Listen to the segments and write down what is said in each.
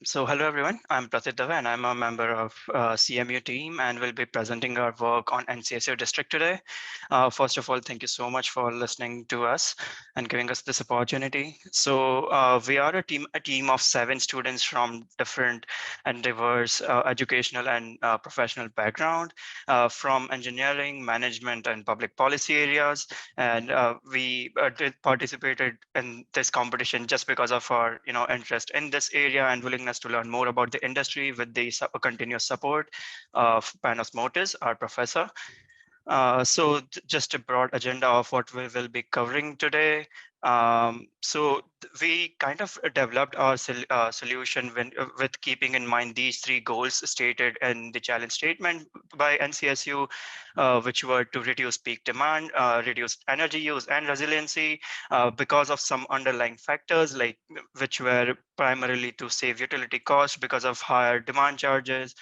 So hello everyone, I'm Pratik Dave and I'm a member of CMU team and will be presenting our work on NCSU district today. First of all, thank you so much for listening to us and giving us this opportunity. So we are a team of 7 students from different and diverse educational and professional background from engineering, management and public policy areas. And we participated in this competition just because of our interest in this area and willingness to learn more about the industry with the continuous support of Panos Motis, our professor. So just a broad agenda of what we will be covering today. We kind of developed our solution with keeping in mind these 3 goals stated in the challenge statement by NCSU, which were to reduce peak demand, reduce energy use and resiliency because of some underlying factors, like which were primarily to save utility costs because of higher demand charges,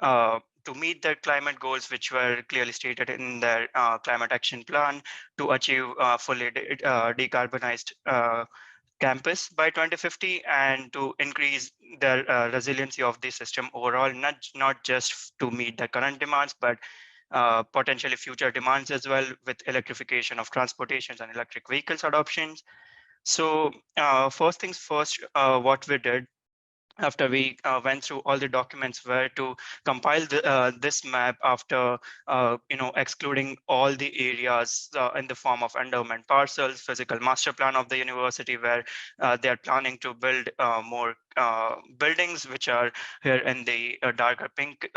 to meet their climate goals, which were clearly stated in their climate action plan, to achieve fully decarbonized campus by 2050, and to increase the resiliency of the system overall, not just to meet the current demands, but potentially future demands as well, with electrification of transportations and electric vehicles adoptions. So first things first, what we did after we went through all the documents were to compile this map after excluding all the areas in the form of endowment parcels, physical master plan of the university, where they are planning to build more buildings, which are here in the darker pink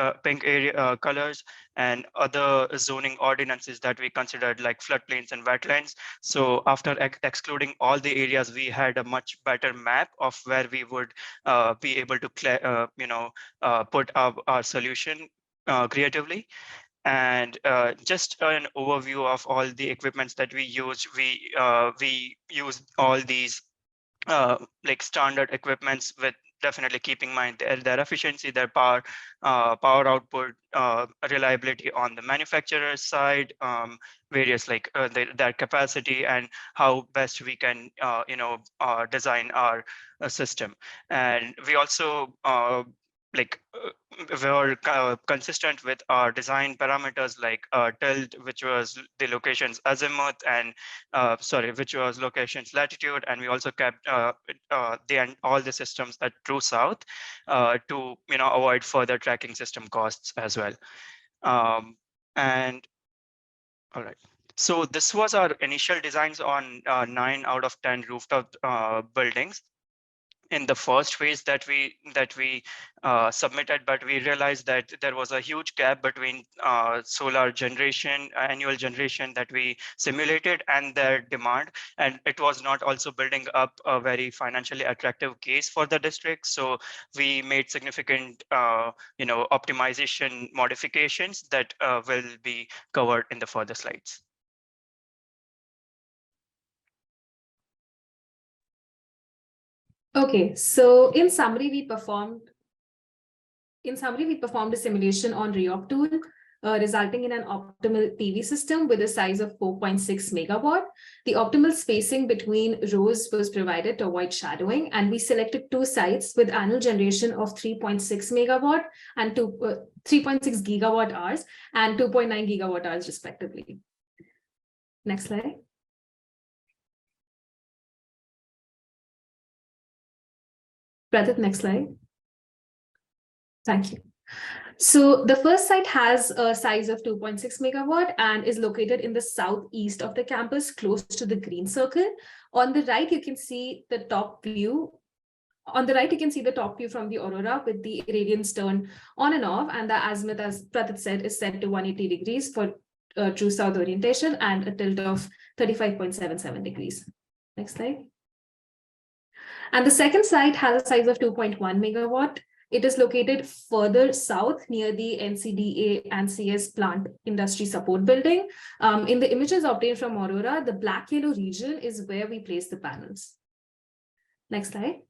area colors, and other zoning ordinances that we considered, like floodplains and wetlands. So after excluding all the areas, we had a much better map of where we would be able to put our solution creatively. And just an overview of all the equipments that we use, we use all these like standard equipments, with definitely keeping in mind their efficiency, their power output, reliability on the manufacturer's side, various like their capacity, and how best we can design our system. And we also like were consistent with our design parameters, like tilt, which was the location's azimuth, and which was location's latitude, and we also kept all the systems at true south to avoid further tracking system costs as well. And all right. So this was our initial designs on 9 out of 10 rooftop buildings in the first phase that we submitted, but we realized that there was a huge gap between solar generation, annual generation that we simulated, and their demand, and it was not also building up a very financially attractive case for the district. So we made significant optimization modifications that will be covered in the further slides. Okay, so in summary, we performed a simulation on REOP tool, resulting in an optimal PV system with a size of 4.6 megawatt. The optimal spacing between rows was provided to avoid shadowing, and we selected 2 sites with annual generation of 3.6 megawatt and 3.6 gigawatt hours and 2.9 gigawatt hours respectively. Next slide. Pratik, next slide. Thank you. So the first site has a size of 2.6 megawatt and is located in the southeast of the campus, close to the green circle. On the right, you can see the top view. On the right, you can see the top view from the aurora with the irradiance turned on and off, and the azimuth, as Pratik said, is set to 180 degrees for true south orientation and a tilt of 35.77 degrees. Next slide. And the second site has a size of 2.1 megawatt. It is located further south near the NCDA and CS plant industry support building. In the images obtained from Aurora, the black yellow region is where we place the panels. Next slide.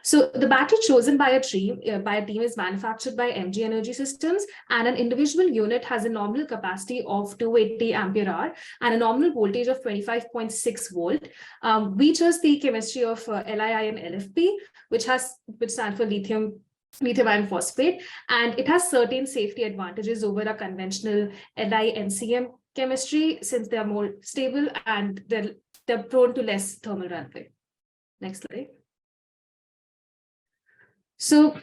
So the battery chosen by a team is manufactured by MG Energy Systems, and an individual unit has a nominal capacity of 280 ampere hour and a nominal voltage of 25.6 volt. We chose the chemistry of LiI and LFP, which stands for lithium iron phosphate, and it has certain safety advantages over a conventional Li-NCM chemistry since they are more stable and they're prone to less thermal runaway. Next slide. So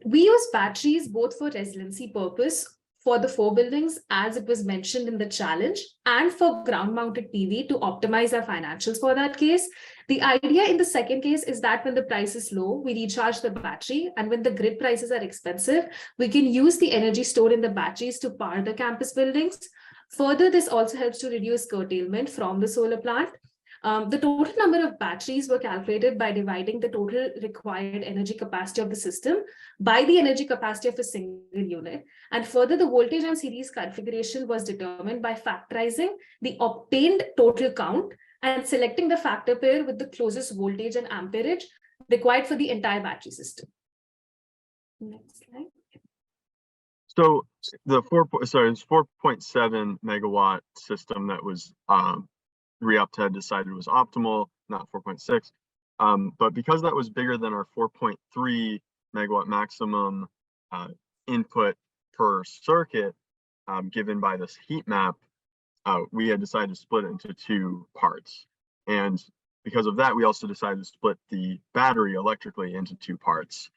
we use batteries both for resiliency purpose for the 4 buildings, as it was mentioned in the challenge, and for ground-mounted PV to optimize our financials for that case. The idea in the second case is that when the price is low, we recharge the battery, and when the grid prices are expensive, we can use the energy stored in the batteries to power the campus buildings. Further, this also helps to reduce curtailment from the solar plant. The total number of batteries were calculated by dividing the total required energy capacity of the system by the energy capacity of a single unit. And further, the voltage and series configuration was determined by factorizing the obtained total count and selecting the factor pair with the closest voltage and amperage required for the entire battery system. Next slide. So the 4.7 megawatt system that was re-opt had decided was optimal, not 4.6. But because that was bigger than our 4.3 megawatt maximum input per circuit given by this heat map, we had decided to split it into 2 parts. And because of that, we also decided to split the battery electrically into 2 parts.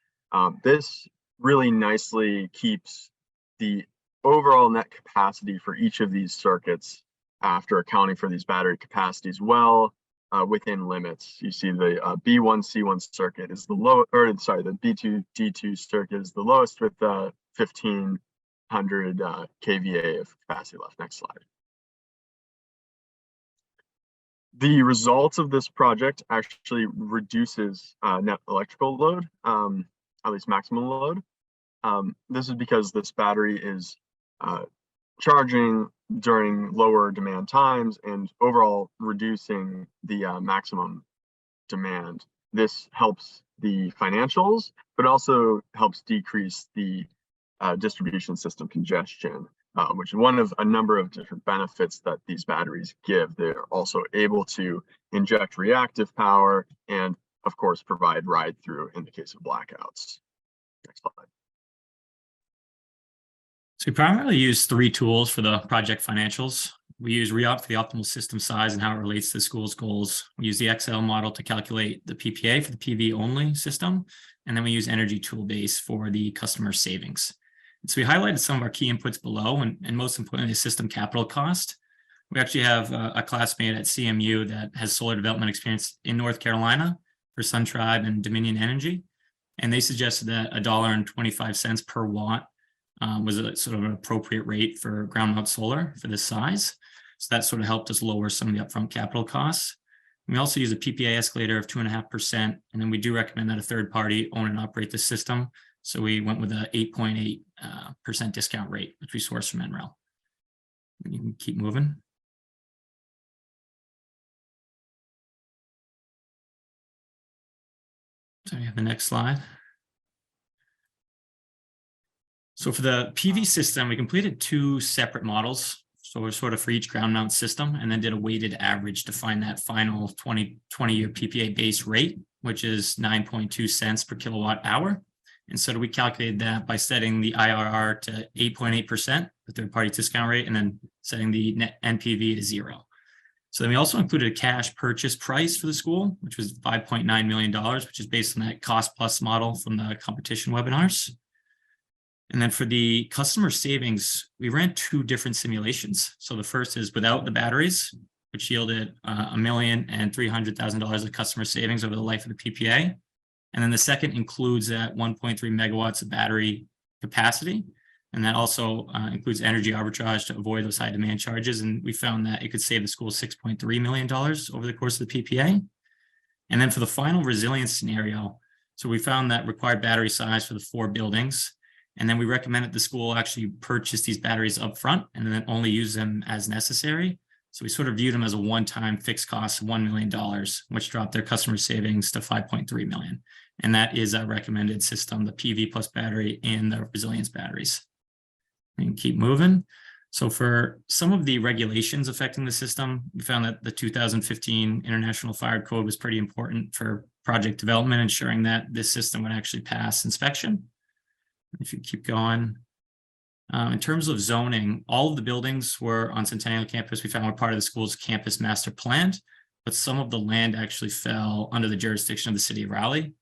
This really nicely keeps the overall net capacity for each of these circuits after accounting for these battery capacities well within limits. You see the B1C1 circuit is the low, or sorry, the B2D2 circuit is the lowest with 1500 kVA of capacity left. Next slide. The results of this project actually reduces net electrical load, at least maximum load. This is because this battery is charging during lower demand times and overall reducing the maximum demand. This helps the financials, but also helps decrease the distribution system congestion, which is one of a number of different benefits that these batteries give. They're also able to inject reactive power and, of course, provide ride through in the case of blackouts. Next slide. So we primarily use 3 tools for the project financials. We use REOP for the optimal system size and how it relates to the school's goals. We use the Excel model to calculate the PPA for the PV only system. And then we use Energy Toolbase for the customer savings. And so we highlighted some of our key inputs below, and most importantly, the system capital cost. We actually have a classmate at CMU that has solar development experience in North Carolina for SunTribe and Dominion Energy. And they suggested that $1.25 per watt was a sort of an appropriate rate for ground mount solar for this size. So that sort of helped us lower some of the upfront capital costs. We also use a PPA escalator of 2.5%, and then we do recommend that a third party own and operate the system. So we went with a 8.8% discount rate, which we sourced from NREL. You can keep moving. So we have the next slide. So for the PV system, we completed 2 separate models. So we're sort of for each ground mount system, and then did a weighted average to find that final 20-year PPA base rate, which is 9.2 cents per kilowatt hour. And so we calculated that by setting the IRR to 8.8%, the third party discount rate, and then setting the net NPV to 0. So then we also included a cash purchase price for the school, which was $5.9 million, which is based on that cost plus model from the competition webinars. And then for the customer savings, we ran 2 different simulations. So the first is without the batteries, which yielded $1,300,000 of customer savings over the life of the PPA. And then the second includes that 1.3 megawatts of battery capacity. And that also includes energy arbitrage to avoid those high demand charges. And we found that it could save the school $6.3 million over the course of the PPA. And then for the final resilience scenario, so we found that required battery size for the 4 buildings. And then we recommend that the school actually purchase these batteries up front and then only use them as necessary. So we sort of viewed them as a one-time fixed cost of $1 million, which dropped their customer savings to 5.3 million. And that is our recommended system, the PV plus battery and the resilience batteries. And keep moving. So for some of the regulations affecting the system, we found that the 2015 International Fire Code was pretty important for project development, ensuring that this system would actually pass inspection. If you keep going. In terms of zoning, all of the buildings were on Centennial campus. We found were part of the school's campus master plan, but some of the land actually fell under the jurisdiction of the city of Raleigh.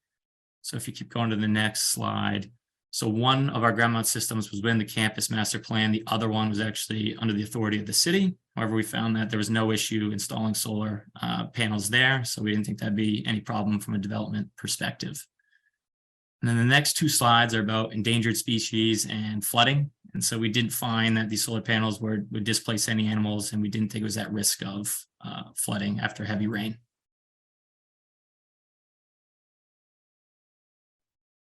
So if you keep going to the next slide. So one of our ground mount systems was within the campus master plan. The other one was actually under the authority of the city. However, we found that there was no issue installing solar panels there. So we didn't think that'd be any problem from a development perspective. And then the next two slides are about endangered species and flooding. And so we didn't find that these solar panels would displace any animals, and we didn't think it was at risk of flooding after heavy rain.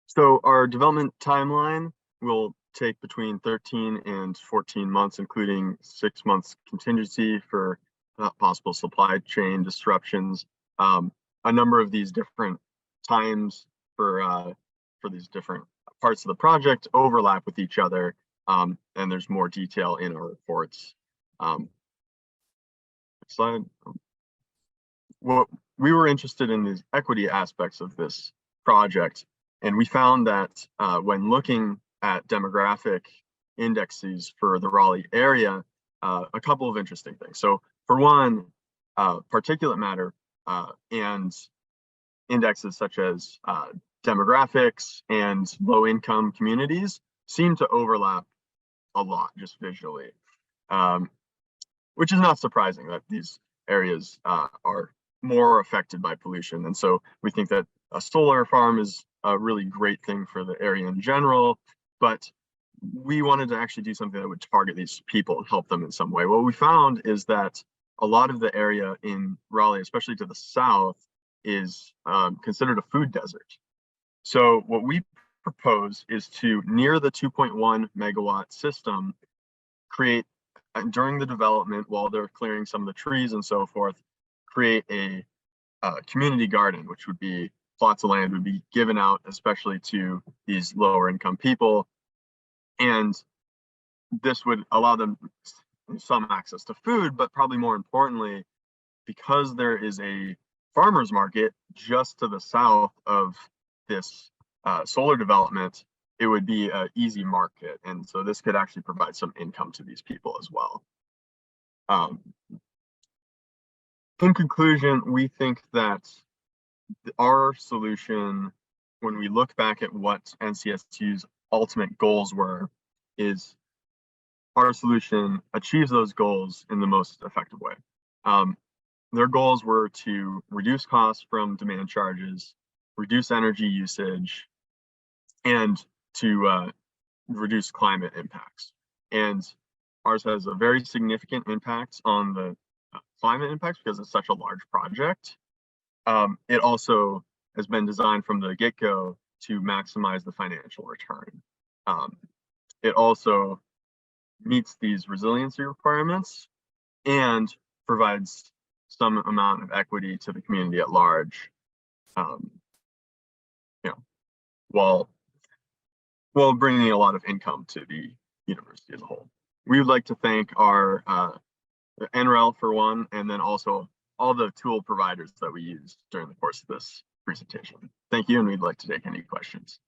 So our development timeline will take between 13 and 14 months, including 6 months contingency for possible supply chain disruptions. A number of these different times for these different parts of the project overlap with each other, and there's more detail in our reports. Next slide. What we were interested in is equity aspects of this project, and we found that when looking at demographic indexes for the Raleigh area, a couple of interesting things. So for one, particulate matter and indexes such as demographics and low-income communities seem to overlap a lot just visually, which is not surprising that these areas are more affected by pollution. And so we think that a solar farm is a really great thing for the area in general, but we wanted to actually do something that would target these people and help them in some way. What we found is that a lot of the area in Raleigh, especially to the south, is considered a food desert. So what we propose is to, near the 2.1 megawatt system, create, during the development, while they're clearing some of the trees and so forth, create a community garden, which would be plots of land would be given out, especially to these lower income people. And this would allow them some access to food, but probably more importantly, because there is a farmer's market just to the south of this solar development, it would be an easy market. And so this could actually provide some income to these people as well. In conclusion, we think that our solution, when we look back at what NCSU's ultimate goals were, is our solution achieves those goals in the most effective way. Their goals were to reduce costs from demand charges, reduce energy usage, and to reduce climate impacts. And ours has a very significant impact on the climate impacts because it's such a large project. It also has been designed from the get-go to maximize the financial return. It also meets these resiliency requirements and provides some amount of equity to the community at large, while bringing a lot of income to the university as a whole. We would like to thank our NREL for one, and then also all the tool providers that we used during the course of this presentation. Thank you, and we'd like to take any questions.